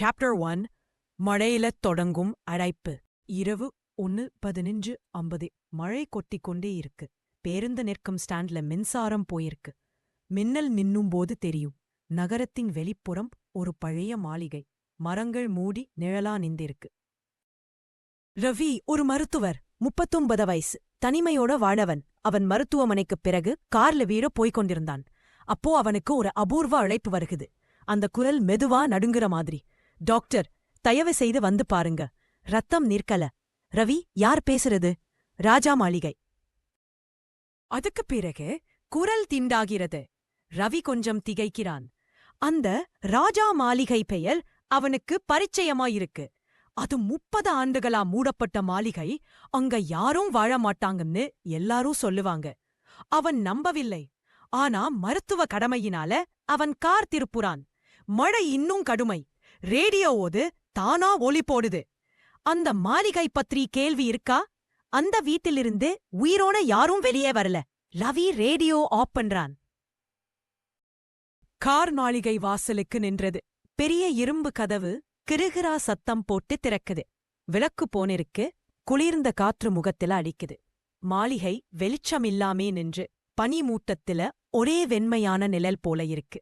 Chapter 1 மழையிலத் தொடங்கும் அழைப்பு. இரவு 1:15:50. மழை கொட்டிக்கொண்டே இருக்கு. பேருந்து நிற்கும் ஸ்டாண்ட்ல மின்சாரம் போயிருக்கு. மின்னல் மின்னும்போது தெரியும். நகரத்தின் வெளிப்புறம் ஒரு பழைய மாளிகை. மரங்கள் மூடி நிழலா நிந்திருக்கு. ரவி ஒரு மருத்துவர், 39 வயசு, தனிமையோட வாழவன். அவன் மருத்துவமனைக்குப் பிறகு கார்ல வீர போய்க் கொண்டிருந்தான். அப்போ அவனுக்கு ஒரு அபூர்வ அழைப்பு வருகுது. அந்த குரல் மெதுவா நடுங்குற மாதிரி. டாக்டர், தயவு செய்து வந்து பாருங்க, ரத்தம் நிற்கல. ரவி, யார் பேசுறது? ராஜா மாளிகை. அதுக்குப் பிறகு குரல் திண்டாகிறது. ரவி கொஞ்சம் திகைக்கிறான். அந்த ராஜா மாளிகை பெயர் அவனுக்கு பரிச்சயமாயிருக்கு. அது 30 ஆண்டுகளா மூடப்பட்ட மாளிகை. அங்க யாரும் வாழ மாட்டாங்கன்னு எல்லாரும் சொல்லுவாங்க. அவன் நம்பவில்லை. ஆனா மருத்துவ கடமையினால அவன் கார் திருப்புறான். மழை இன்னும் கடுமை. ரேடியோவோது தானா ஒலி போடுது. அந்த மாளிகை பற்றி கேள்வி இருக்கா? அந்த வீட்டிலிருந்து உயிரோட யாரும் வெளியே வரல. ரவி ரேடியோ ஆஃப் பண்றான். கார் மாளிகை வாசலுக்கு நின்றது. பெரிய இரும்பு கதவு கிறுகிறா சத்தம் போட்டு திறக்குது. விளக்கு போனிருக்கு. குளிர்ந்த காற்று முகத்தில அடிக்குது. மாளிகை வெளிச்சமில்லாமே நின்று பனிமூட்டத்தில ஒரே வெண்மையான நிழல் போல இருக்கு.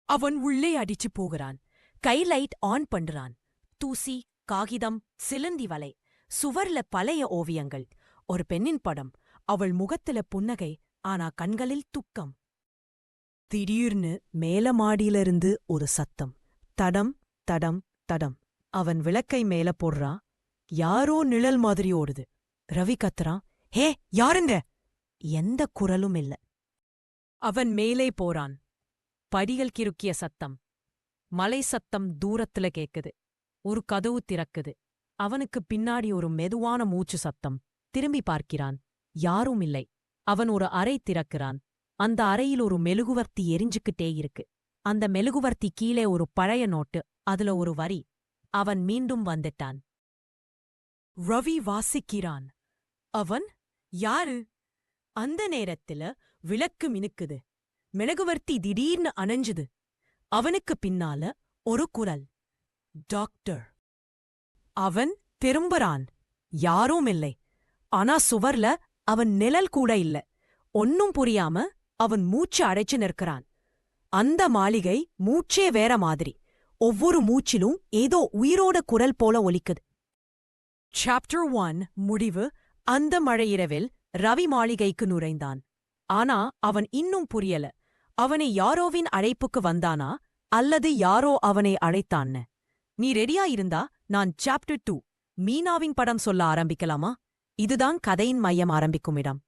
அவன் உள்ளே அடிச்சு போகிறான். கை லைட் ஆன் பண்றான். தூசி, காகிதம், சிலந்தி வலை, சுவர்ல பழைய ஓவியங்கள், ஒரு பெண்ணின் படம். அவள் முகத்தில புன்னகை, ஆனா கண்களில் துக்கம். திடீர்னு மேல மாடியிலிருந்து ஒரு சத்தம். தடம் தடம் தடம். அவன் விளக்கை மேல போடுறான். யாரோ நிழல் மாதிரி ஓடுது. ரவி கத்துறான், ஹே, யாருங்க? எந்த குரலும் இல்ல. அவன் மேலே போறான். படிகள் கிறுக்கிய சத்தம். மலை சத்தம் தூரத்துல கேக்குது. ஒரு கதவு திறக்குது. அவனுக்கு பின்னாடி ஒரு மெதுவான மூச்சு சத்தம். திரும்பி பார்க்கிறான். யாரும் இல்லை. அவன் ஒரு அறை திறக்கிறான். அந்த அறையில் ஒரு மெழுகுவர்த்தி எரிஞ்சுக்கிட்டே இருக்கு. அந்த மெழுகுவர்த்தி கீழே ஒரு பழைய நோட்டு. அதுல ஒரு வரி. அவன் மீண்டும் வந்துட்டான். ரவி வாசிக்கிறான். அவன் யாரு? அந்த நேரத்துல விளக்கு மினுக்குது. மெழுகுவர்த்தி திடீர்னு அணைஞ்சுது. அவனுக்கு பின்னால ஒரு குரல், டாக்டர். அவன் திரும்புறான். யாரும் இல்லை. ஆனா சுவர்ல அவன் நிழல் கூட இல்ல. ஒன்னும் புரியாம அவன் மூச்சு அடைச்சு நிற்கிறான். அந்த மாளிகை மூச்சே வேற மாதிரி. ஒவ்வொரு மூச்சிலும் ஏதோ உயிரோட குரல் போல ஒலிக்குது. சாப்டர் 1 முடிவு. அந்த மழையிரவில் ரவி மாளிகைக்கு நுழைந்தான். ஆனா அவன் இன்னும் புரியல. அவனை யாரோவின் அழைப்புக்கு வந்தானா அல்லது யாரோ அவனை அழைத்தான்னு. நீ ரெடியா இருந்தா நான் சாப்டர் 2 மீனாவின் படம் சொல்ல ஆரம்பிக்கலாமா? இதுதான் கதையின் மையம் ஆரம்பிக்கும் இடம்.